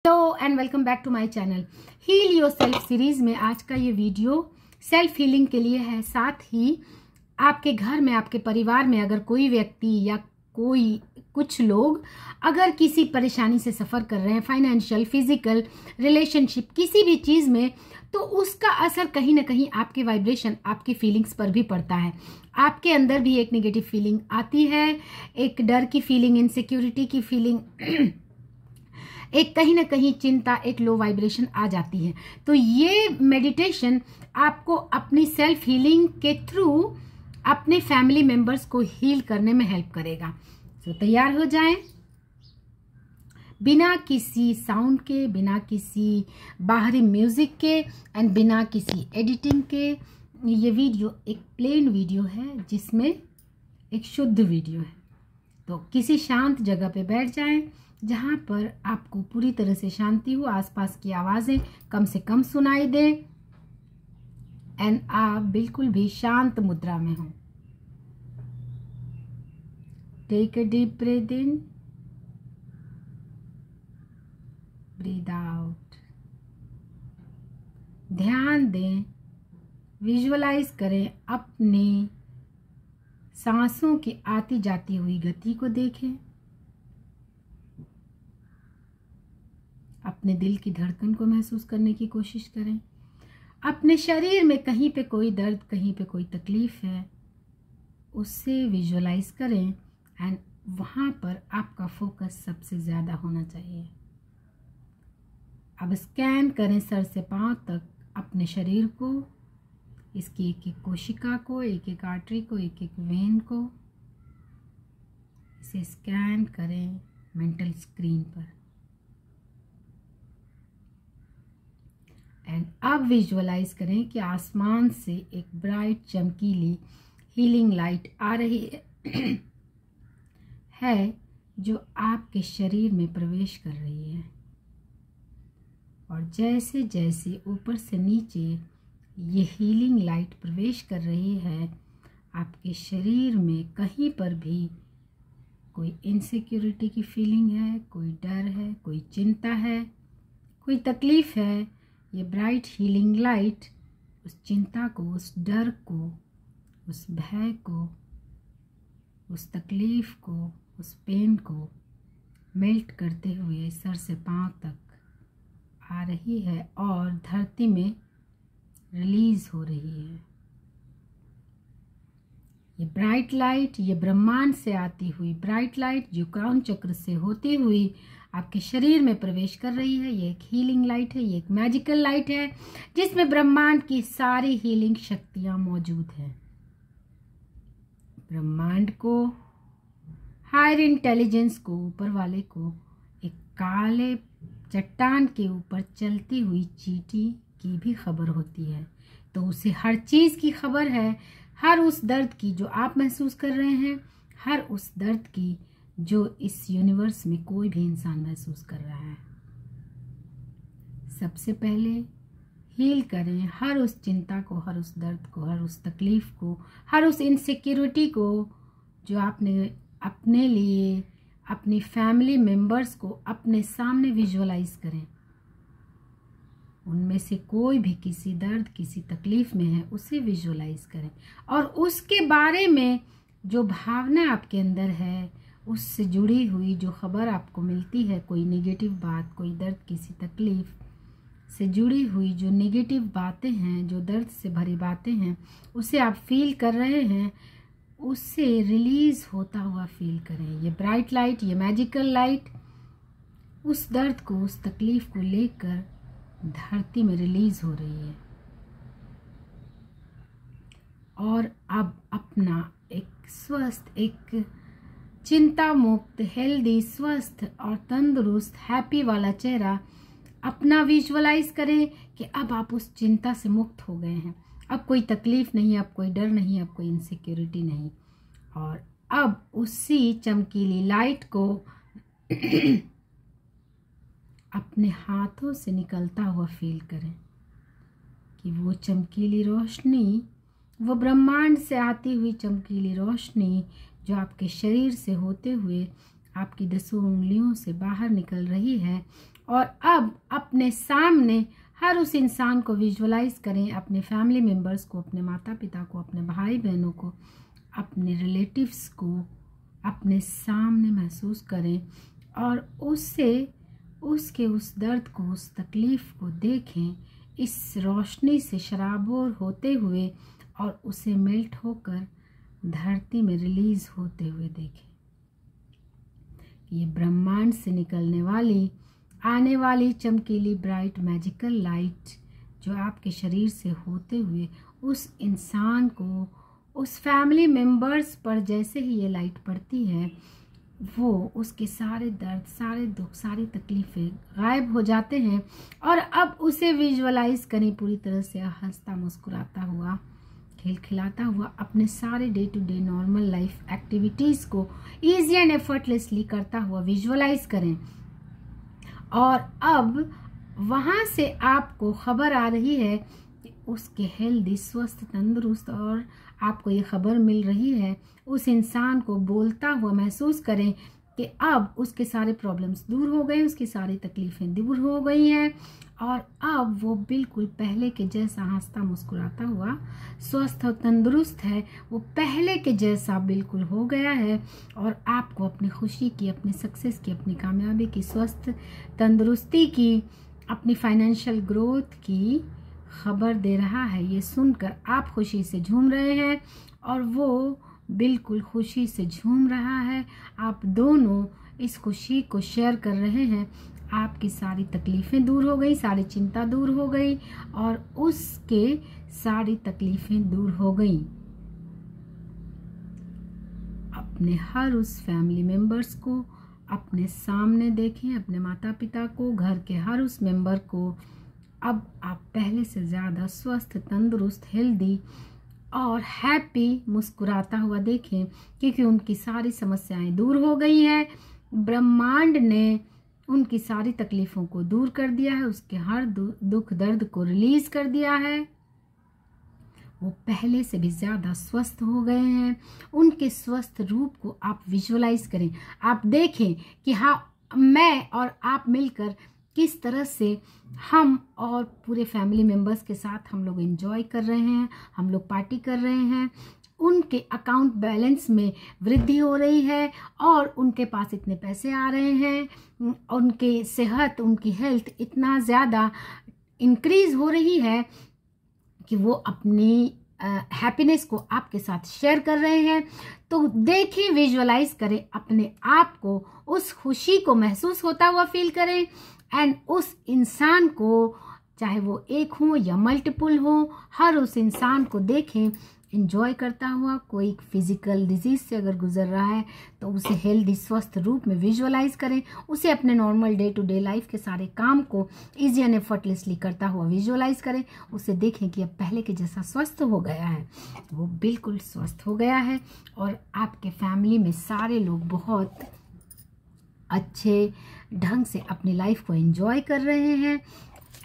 Hello and welcome back to my channel heal your self series में आज का ये वीडियो सेल्फ हीलिंग के लिए है। साथ ही आपके घर में, आपके परिवार में अगर कोई व्यक्ति या कुछ लोग अगर किसी परेशानी से सफ़र कर रहे हैं, फाइनेंशियल, फिजिकल, रिलेशनशिप, किसी भी चीज़ में, तो उसका असर कहीं ना कहीं आपके वाइब्रेशन, आपकी फीलिंग्स पर भी पड़ता है। आपके अंदर भी एक नेगेटिव फीलिंग आती है, एक डर की फीलिंग, इनसिक्योरिटी की फीलिंग, एक कहीं ना कहीं चिंता, एक लो वाइब्रेशन आ जाती है। तो ये मेडिटेशन आपको अपनी सेल्फ हीलिंग के थ्रू अपने फैमिली मेंबर्स को हील करने में हेल्प करेगा। तो तैयार हो जाएं। बिना किसी साउंड के, बिना किसी बाहरी म्यूजिक के एंड बिना किसी एडिटिंग के, ये वीडियो एक प्लेन वीडियो है जिसमें एक शुद्ध वीडियो है। तो किसी शांत जगह पे बैठ जाएं जहां पर आपको पूरी तरह से शांति हो, आसपास की आवाजें कम से कम सुनाई दे एंड आप बिल्कुल भी शांत मुद्रा में हो। Take a deep breath in, breath out. ध्यान दें, विजुअलाइज करें, अपने सांसों की आती जाती हुई गति को देखें, अपने दिल की धड़कन को महसूस करने की कोशिश करें। अपने शरीर में कहीं पे कोई दर्द, कहीं पे कोई तकलीफ है, उससे विजुअलाइज करें एंड वहाँ पर आपका फोकस सबसे ज़्यादा होना चाहिए। अब स्कैन करें सर से पांव तक अपने शरीर को, इसकी एक एक कोशिका को, एक एक आर्टरी को, एक एक वेन को। इसे स्कैन करें मेंटल स्क्रीन पर एंड अब विजुअलाइज करें कि आसमान से एक ब्राइट चमकीली हीलिंग लाइट आ रही है जो आपके शरीर में प्रवेश कर रही है। और जैसे जैसे ऊपर से नीचे ये हीलिंग लाइट प्रवेश कर रही है, आपके शरीर में कहीं पर भी कोई इनसिक्योरिटी की फीलिंग है, कोई डर है, कोई चिंता है, कोई तकलीफ है, ये ब्राइट हीलिंग लाइट उस चिंता को, उस डर को, उस भय को, उस तकलीफ को, उस पेन को मेल्ट करते हुए सर से पांव तक आ रही है और धरती में रिलीज हो रही है। ये ब्राइट लाइट, ये ब्रह्मांड से आती हुई ब्राइट लाइट जो क्राउन चक्र से होती हुई आपके शरीर में प्रवेश कर रही है, ये एक हीलिंग लाइट है, ये एक मैजिकल लाइट है जिसमें ब्रह्मांड की सारी हीलिंग शक्तियां मौजूद हैं। ब्रह्मांड को, हायर इंटेलिजेंस को, ऊपर वाले को एक काले चट्टान के ऊपर चलती हुई चींटी की भी खबर होती है। तो उसे हर चीज की खबर है, हर उस दर्द की जो आप महसूस कर रहे हैं, हर उस दर्द की जो इस यूनिवर्स में कोई भी इंसान महसूस कर रहा है। सबसे पहले हील करें हर उस चिंता को, हर उस दर्द को, हर उस तकलीफ को, हर उस इनसिक्योरिटी को जो आपने अपने लिए, अपनी फैमिली मेंबर्स को अपने सामने विजुअलाइज करें। उनमें से कोई भी किसी दर्द, किसी तकलीफ में है, उसे विजुअलाइज करें और उसके बारे में जो भावना आपके अंदर है, उससे जुड़ी हुई जो खबर आपको मिलती है, कोई नेगेटिव बात, कोई दर्द, किसी तकलीफ से जुड़ी हुई जो नेगेटिव बातें हैं, जो दर्द से भरी बातें हैं, उसे आप फील कर रहे हैं, उससे रिलीज होता हुआ फील करें। ये ब्राइट लाइट, ये मैजिकल लाइट उस दर्द को, उस तकलीफ को लेकर धरती में रिलीज हो रही है। और अब अपना एक स्वस्थ, एक चिंता मुक्त, हेल्दी, स्वस्थ और तंदुरुस्त, हैप्पी वाला चेहरा अपना विजुअलाइज करें कि अब आप उस चिंता से मुक्त हो गए हैं। अब कोई तकलीफ नहीं, अब कोई डर नहीं, अब कोई इनसिक्योरिटी नहीं। और अब उसी चमकीली लाइट को अपने हाथों से निकलता हुआ फील करें कि वो चमकीली रोशनी, वो ब्रह्मांड से आती हुई चमकीली रोशनी जो आपके शरीर से होते हुए आपकी 10 उंगलियों से बाहर निकल रही है। और अब अपने सामने हर उस इंसान को विजुअलाइज करें, अपने फैमिली मेम्बर्स को, अपने माता पिता को, अपने भाई बहनों को, अपने रिलेटिव्स को अपने सामने महसूस करें और उसके उस दर्द को, उस तकलीफ को देखें इस रोशनी से शराबोर होते हुए, और उसे मेल्ट होकर धरती में रिलीज होते हुए देखें। ये ब्रह्मांड से निकलने वाली आने वाली चमकीली ब्राइट मैजिकल लाइट जो आपके शरीर से होते हुए उस इंसान को, उस फैमिली मेंबर्स पर जैसे ही ये लाइट पड़ती है, वो उसके सारे दर्द, सारे दुख, सारी तकलीफें गायब हो जाते हैं। और अब उसे विजुअलाइज करें पूरी तरह से हंसता मुस्कुराता हुआ, खिलखिलाता हुआ, अपने सारे day to day normal life activities को ईजी एंड एफर्टलेसली करता हुआ विजुअलाइज करें। और अब वहाँ से आपको खबर आ रही है कि उसके हेल्दी, स्वस्थ, तंदुरुस्त, और आपको ये खबर मिल रही है उस इंसान को बोलता हुआ महसूस करें कि अब उसके सारे प्रॉब्लम्स दूर हो गए, उसकी सारी तकलीफ़ें दूर हो गई हैं और अब वो बिल्कुल पहले के जैसा हंसता मुस्कुराता हुआ, स्वस्थ और तंदुरुस्त है। वो पहले के जैसा बिल्कुल हो गया है और आपको अपनी खुशी की, अपनी सक्सेस की, अपनी कामयाबी की, स्वस्थ तंदुरुस्ती की, अपनी फाइनेंशियल ग्रोथ की खबर दे रहा है। ये सुनकर आप खुशी से झूम रहे हैं और वो बिल्कुल खुशी से झूम रहा है। आप दोनों इस खुशी को शेयर कर रहे हैं। आपकी सारी तकलीफ़ें दूर हो गई, सारी चिंता दूर हो गई और उसके सारी तकलीफ़ें दूर हो गई। अपने हर उस फैमिली मेंबर्स को अपने सामने देखें, अपने माता पिता को, घर के हर उस मेंबर को। अब आप पहले से ज़्यादा स्वस्थ, तंदुरुस्त, हेल्दी और हैप्पी मुस्कुराता हुआ देखें, क्योंकि उनकी सारी समस्याएं दूर हो गई हैं। ब्रह्मांड ने उनकी सारी तकलीफ़ों को दूर कर दिया है, उसके हर दुख दर्द को रिलीज कर दिया है। वो पहले से भी ज़्यादा स्वस्थ हो गए हैं। उनके स्वस्थ रूप को आप विजुअलाइज करें। आप देखें कि हाँ, मैं और आप मिलकर किस तरह से हम और पूरे फैमिली मेंबर्स के साथ हम लोग एंजॉय कर रहे हैं, हम लोग पार्टी कर रहे हैं। उनके अकाउंट बैलेंस में वृद्धि हो रही है और उनके पास इतने पैसे आ रहे हैं, उनकी सेहत, उनकी हेल्थ इतना ज़्यादा इंक्रीज हो रही है कि वो अपनी हैप्पीनेस को आपके साथ शेयर कर रहे हैं। तो देखें, विजुअलाइज करें, अपने आप को, उस खुशी को महसूस होता हुआ फील करें एंड उस इंसान को, चाहे वो एक हो या मल्टीपल हो, हर उस इंसान को देखें एंजॉय करता हुआ। कोई फिजिकल डिजीज से अगर गुजर रहा है तो उसे हेल्दी, स्वस्थ रूप में विजुअलाइज करें। उसे अपने normal day to day life के सारे काम को इजी एंड एफर्टलेसली करता हुआ विजुअलाइज करें। उसे देखें कि अब पहले के जैसा स्वस्थ हो गया है, वो बिल्कुल स्वस्थ हो गया है और आपके फैमिली में सारे लोग बहुत अच्छे ढंग से अपनी लाइफ को एंजॉय कर रहे हैं।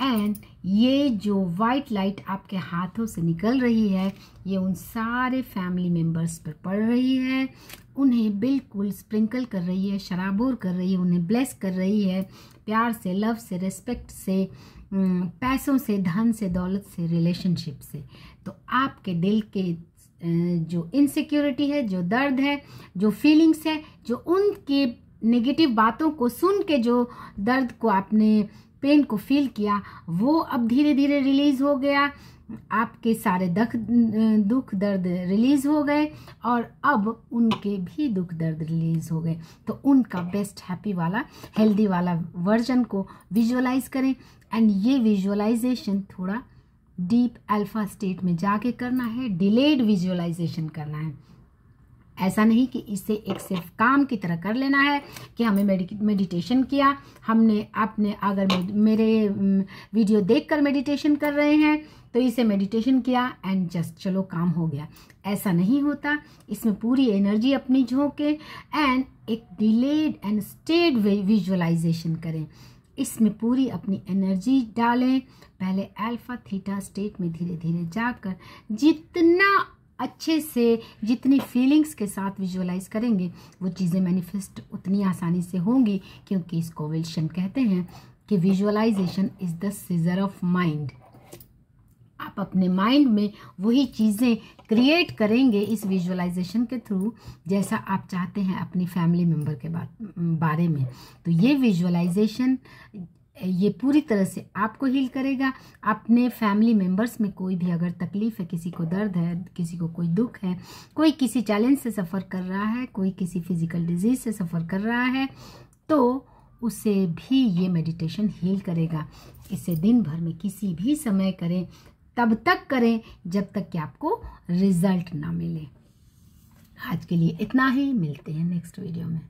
एंड ये जो वाइट लाइट आपके हाथों से निकल रही है, ये उन सारे फैमिली मेंबर्स पर पड़ रही है, उन्हें बिल्कुल स्प्रिंकल कर रही है, शराबोर कर रही है, उन्हें ब्लेस कर रही है, प्यार से, लव से, रिस्पेक्ट से, पैसों से, धन से, दौलत से, रिलेशनशिप से। तो आपके दिल के जो इनसिक्योरिटी है, जो दर्द है, जो फीलिंग्स है, जो उनके नेगेटिव बातों को सुन के जो दर्द को आपने, पेन को फील किया, वो अब धीरे धीरे रिलीज हो गया। आपके सारे दुख दर्द रिलीज हो गए और अब उनके भी दुख दर्द रिलीज हो गए। तो उनका बेस्ट, हैप्पी वाला, हेल्दी वाला वर्जन को विजुअलाइज करें। एंड ये विजुअलाइजेशन थोड़ा डीप अल्फा स्टेट में जाके करना है, डिलेड विजुअलाइजेशन करना है। ऐसा नहीं कि इसे एक सिर्फ काम की तरह कर लेना है कि हमें मेडिटेशन किया, हमने आपने अगर मेरे वीडियो देखकर मेडिटेशन कर रहे हैं तो इसे मेडिटेशन किया एंड जस्ट चलो काम हो गया। ऐसा नहीं होता। इसमें पूरी एनर्जी अपनी झोंके एंड एक डिलेड एंड स्टेड विजुअलाइजेशन करें। इसमें पूरी अपनी एनर्जी डालें। पहले अल्फा थीटा स्टेट में धीरे धीरे जाकर जितना अच्छे से जितनी फीलिंग्स के साथ विजुअलाइज करेंगे वो चीज़ें मैनिफेस्ट उतनी आसानी से होंगी, क्योंकि इसको विल्सन कहते हैं कि visualization is the scissor of mind. आप अपने माइंड में वही चीज़ें क्रिएट करेंगे इस विजुअलाइजेशन के थ्रू जैसा आप चाहते हैं अपनी फैमिली मेम्बर के बारे में। तो ये विजुअलाइजेशन ये पूरी तरह से आपको हील करेगा। अपने फैमिली मेम्बर्स में कोई भी अगर तकलीफ है, किसी को दर्द है, किसी को कोई दुख है, कोई किसी चैलेंज से सफ़र कर रहा है, कोई किसी फिजिकल डिजीज से सफ़र कर रहा है, तो उसे भी ये मेडिटेशन हील करेगा। इसे दिन भर में किसी भी समय करें, तब तक करें जब तक कि आपको रिजल्ट ना मिले। आज के लिए इतना ही, मिलते हैं नेक्स्ट वीडियो में।